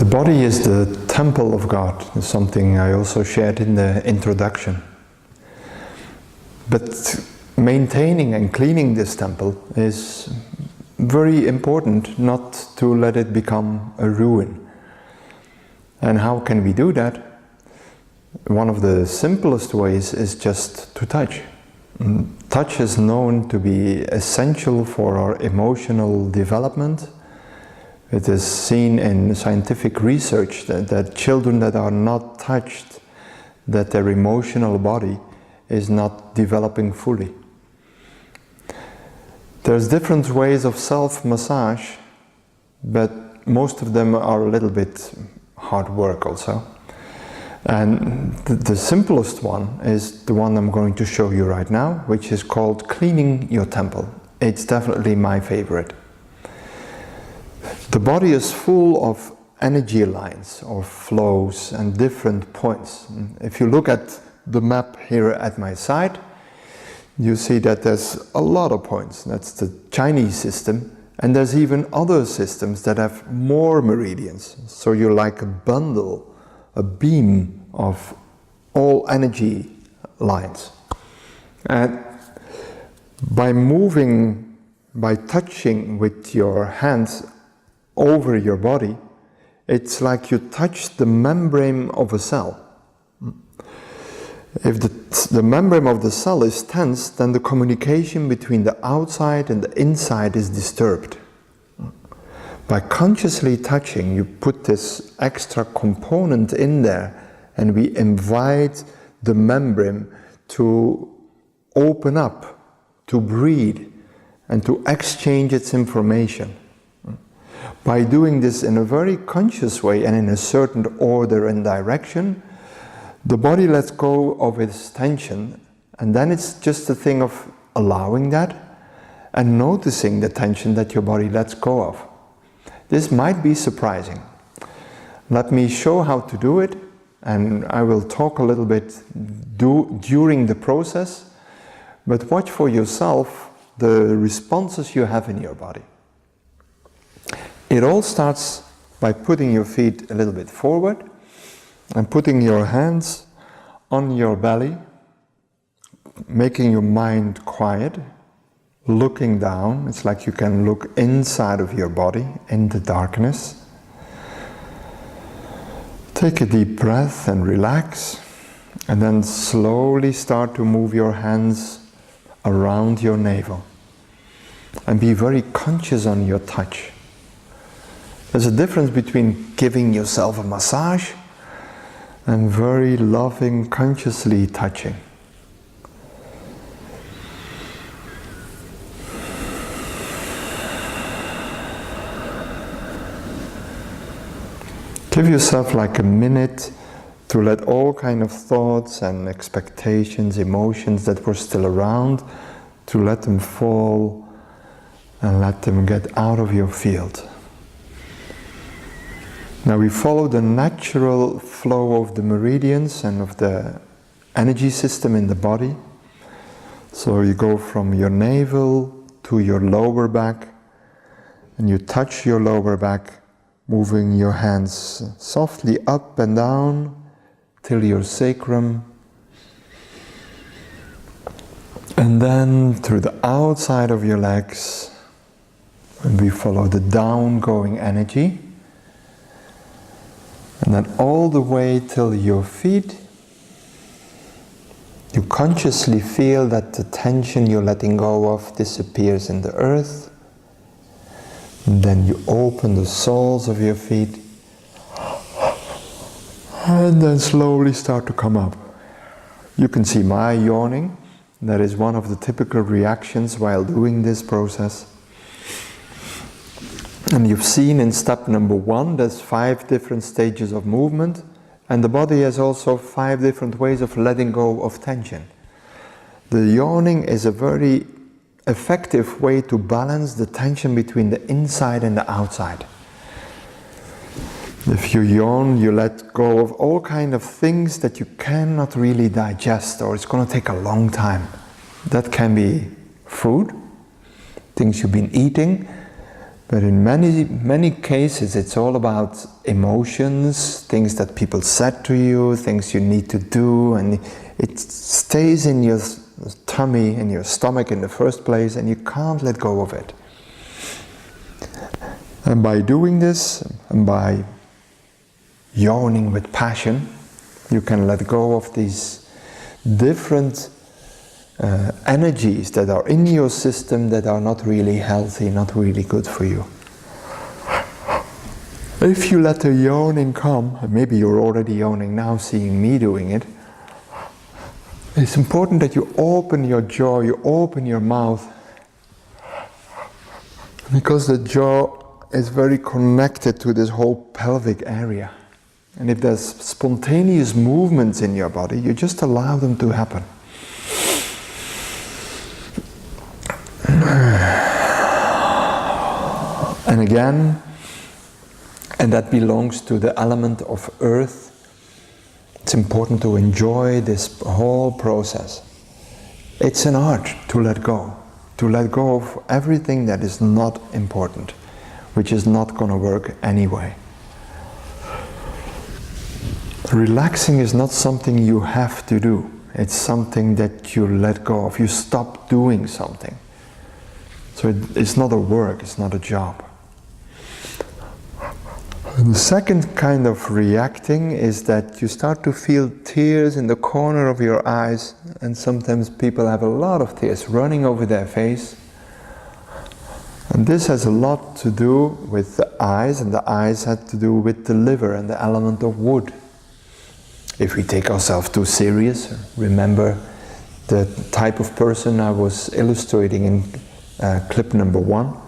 body is the temple of God. It's something I also shared in the introduction. But maintaining and cleaning this temple is very important, not to let it become a ruin. And how can we do that? One of the simplest ways is just to touch. Touch is known to be essential for our emotional development. It is seen in scientific research that children that are not touched, that their emotional body is not developing fully. There's different ways of self-massage, but most of them are a little bit hard work also. And the simplest one is the one I'm going to show you right now, which is called cleaning your temple. It's definitely my favorite. The body is full of energy lines or flows and different points. If you look at the map here at my side, you see that there's a lot of points. That's the Chinese system, and there's even other systems that have more meridians. So you're like a bundle, a beam of all energy lines. And by moving, by touching with your hands over your body, it's like you touch the membrane of a cell. If the membrane of the cell is tense, then the communication between the outside and the inside is disturbed. By consciously touching, you put this extra component in there, and we invite the membrane to open up, to breathe, and to exchange its information. By doing this in a very conscious way and in a certain order and direction, the body lets go of its tension, and then it's just a thing of allowing that and noticing the tension that your body lets go of. This might be surprising. Let me show how to do it, and I will talk a little bit during the process, but watch for yourself the responses you have in your body. It all starts by putting your feet a little bit forward and putting your hands on your belly, making your mind quiet, looking down. It's like you can look inside of your body in the darkness. Take a deep breath and relax, and then slowly start to move your hands around your navel and be very conscious on your touch. There's a difference between giving yourself a massage and very loving, consciously touching. Give yourself like a minute to let all kind of thoughts and expectations, emotions that were still around, to let them fall and let them get out of your field. Now we follow the natural flow of the meridians and of the energy system in the body. So you go from your navel to your lower back, and you touch your lower back, moving your hands softly up and down till your sacrum, and then through the outside of your legs, and we follow the down-going energy, and then all the way till your feet. You consciously feel that the tension you're letting go of disappears in the earth. And then you open the soles of your feet and then slowly start to come up. You can see my yawning. That is one of the typical reactions while doing this process. And you've seen in step number 1, there's 5 different stages of movement, and the body has also 5 different ways of letting go of tension. The yawning is a very effective way to balance the tension between the inside and the outside. If you yawn, you let go of all kind of things that you cannot really digest, or it's going to take a long time. That can be food, things you've been eating, But in many cases, it's all about emotions, things that people said to you, things you need to do, and it stays in your tummy, in your stomach in the first place, and you can't let go of it. And by doing this, and by yawning with passion, you can let go of these different energies that are in your system that are not really healthy, not really good for you. If you let the yawning come, and maybe you're already yawning now seeing me doing it, it's important that you open your jaw, you open your mouth, because the jaw is very connected to this whole pelvic area. And if there's spontaneous movements in your body, you just allow them to happen. And again, and that belongs to the element of earth, it's important to enjoy this whole process. It's an art to let go of everything that is not important, which is not going to work anyway. Relaxing is not something you have to do. It's something that you let go of. You stop doing something. So it's not a work, it's not a job. And the second kind of reacting is that you start to feel tears in the corner of your eyes, and sometimes people have a lot of tears running over their face. And this has a lot to do with the eyes, and the eyes had to do with the liver and the element of wood. If we take ourselves too serious, remember the type of person I was illustrating in clip number 1.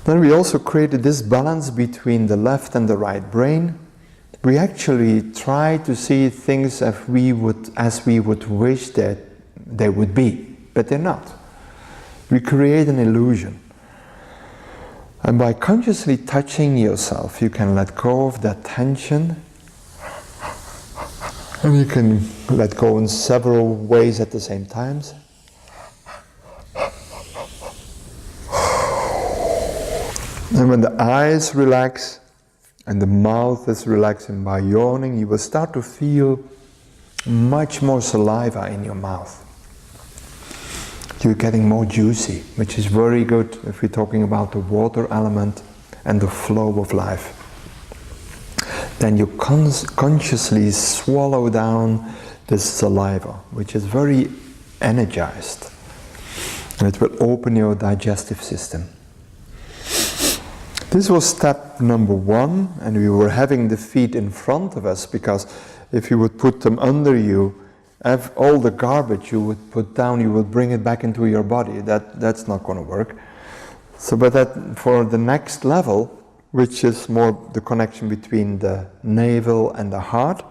Then we also created this balance between the left and the right brain. We actually try to see things as we would wish that they would be, but they're not. We create an illusion. And by consciously touching yourself, you can let go of that tension. And you can let go in several ways at the same time. And when the eyes relax and the mouth is relaxing by yawning, you will start to feel much more saliva in your mouth. You're getting more juicy, which is very good if we're talking about the water element and the flow of life. Then you consciously swallow down this saliva, which is very energized, and it will open your digestive system. This was step number 1, and we were having the feet in front of us, because if you would put them under you, all the garbage you would put down, you would bring it back into your body. That's not going to work. So, but that for the next level, which is more the connection between the navel and the heart,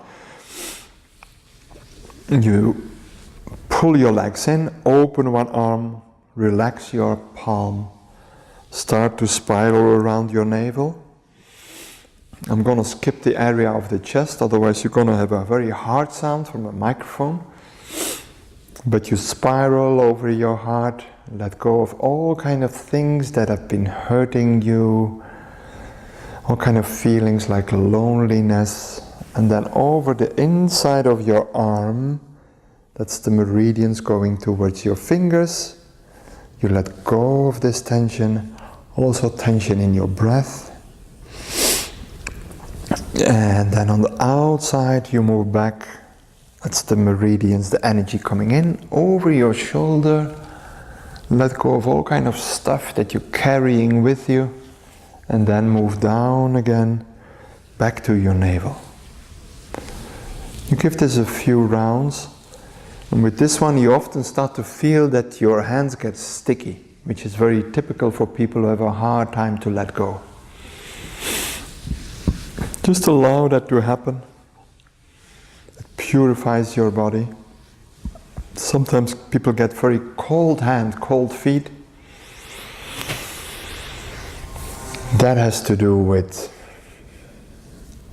you pull your legs in, open one arm, relax your palm, start to spiral around your navel. I'm going to skip the area of the chest, otherwise you're going to have a very hard sound from a microphone. But you spiral over your heart, let go of all kind of things that have been hurting you, all kind of feelings like loneliness, and then over the inside of your arm, that's the meridians going towards your fingers, you let go of this tension, also tension in your breath. And then on the outside you move back, that's the meridians, the energy coming in over your shoulder. Let go of all kind of stuff that you're carrying with you, and then move down again, back to your navel. You give this a few rounds, and with this one you often start to feel that your hands get sticky, which is very typical for people who have a hard time to let go. Just allow that to happen. It purifies your body. Sometimes people get very cold hands, cold feet. That has to do with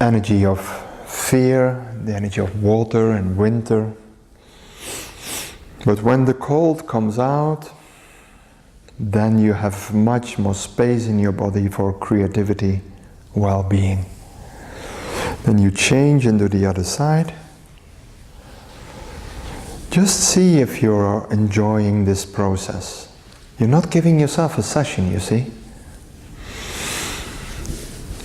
energy of fear, the energy of water and winter. But when the cold comes out, then you have much more space in your body for creativity, well-being. Then you change into the other side. Just see if you're enjoying this process. You're not giving yourself a session, you see.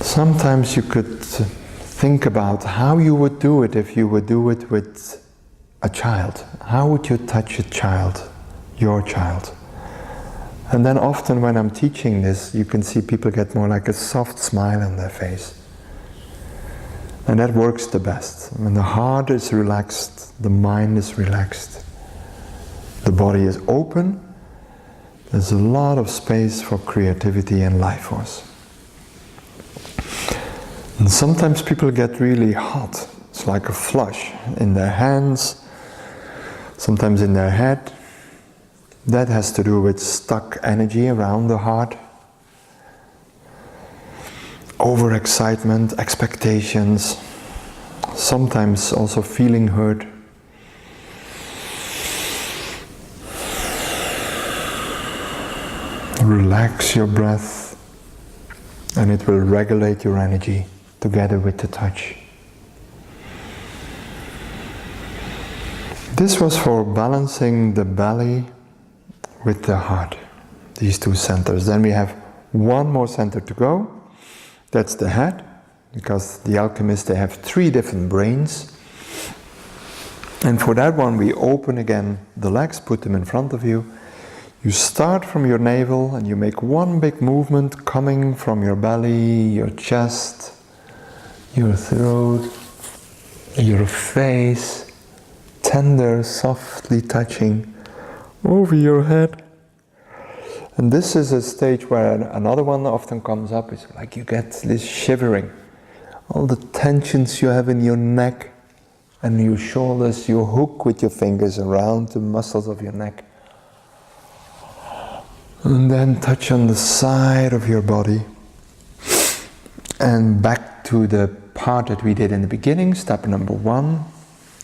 Sometimes you could think about how you would do it if you would do it with a child. How would you touch a child, your child? And then often when I'm teaching this, you can see people get more like a soft smile on their face. And that works the best. When the heart is relaxed, the mind is relaxed, the body is open, there's a lot of space for creativity and life force. And sometimes people get really hot. It's like a flush in their hands, sometimes in their head. That has to do with stuck energy around the heart. Overexcitement, expectations, sometimes also feeling hurt. Relax your breath, and it will regulate your energy together with the touch. This was for balancing the belly with the heart, these two centers. Then we have one more center to go. That's the head, because the alchemists, they have 3 different brains. And for that one, we open again the legs, put them in front of you. You start from your navel and you make one big movement coming from your belly, your chest, your throat, your face, tender, softly touching over your head. And this is a stage where another one often comes up. It's like you get this shivering. All the tensions you have in your neck and your shoulders, you hook with your fingers around the muscles of your neck. And then touch on the side of your body. And back to the part that we did in the beginning, step number 1.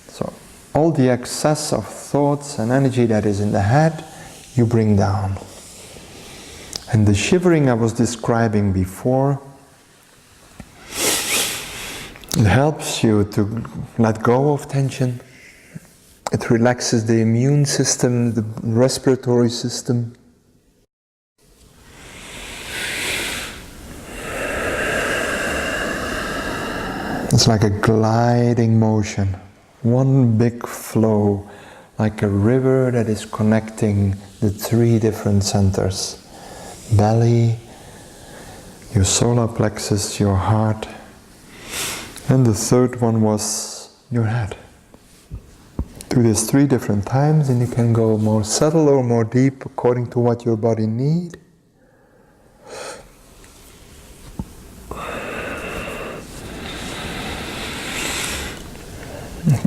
So all the excess of thoughts and energy that is in the head, you bring down. And the shivering I was describing before, it helps you to let go of tension. It relaxes the immune system, the respiratory system. It's like a gliding motion, one big flow, like a river that is connecting the 3 different centers. Belly, your solar plexus, your heart, and the third one was your head. Do this 3 different times, and you can go more subtle or more deep according to what your body needs.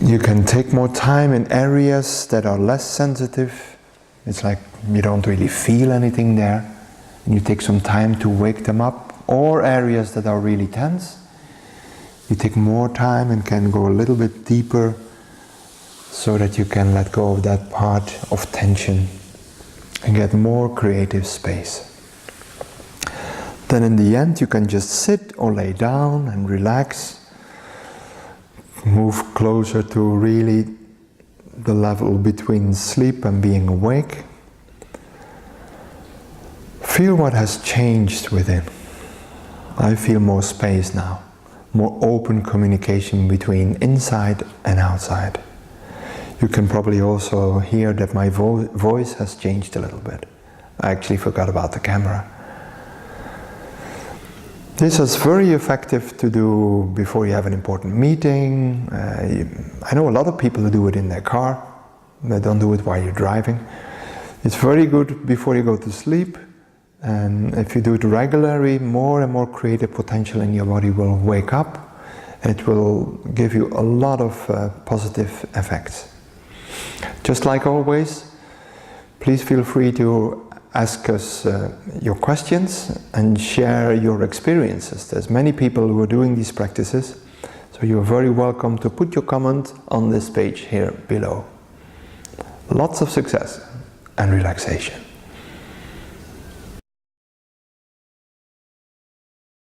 You can take more time in areas that are less sensitive. It's like you don't really feel anything there. And you take some time to wake them up. Or areas that are really tense. You take more time and can go a little bit deeper so that you can let go of that part of tension and get more creative space. Then in the end you can just sit or lay down and relax. Move closer to really the level between sleep and being awake. Feel what has changed within. I feel more space now, more open communication between inside and outside. You can probably also hear that my voice has changed a little bit. I actually forgot about the camera. This is very effective to do before you have an important meeting. I know a lot of people who do it in their car. They don't do it while you're driving. It's very good before you go to sleep. And if you do it regularly, more and more creative potential in your body will wake up. It will give you a lot of positive effects. Just like always, please feel free to ask us your questions and share your experiences. There's many people who are doing these practices, so you're very welcome to put your comment on this page here below. Lots of success and relaxation.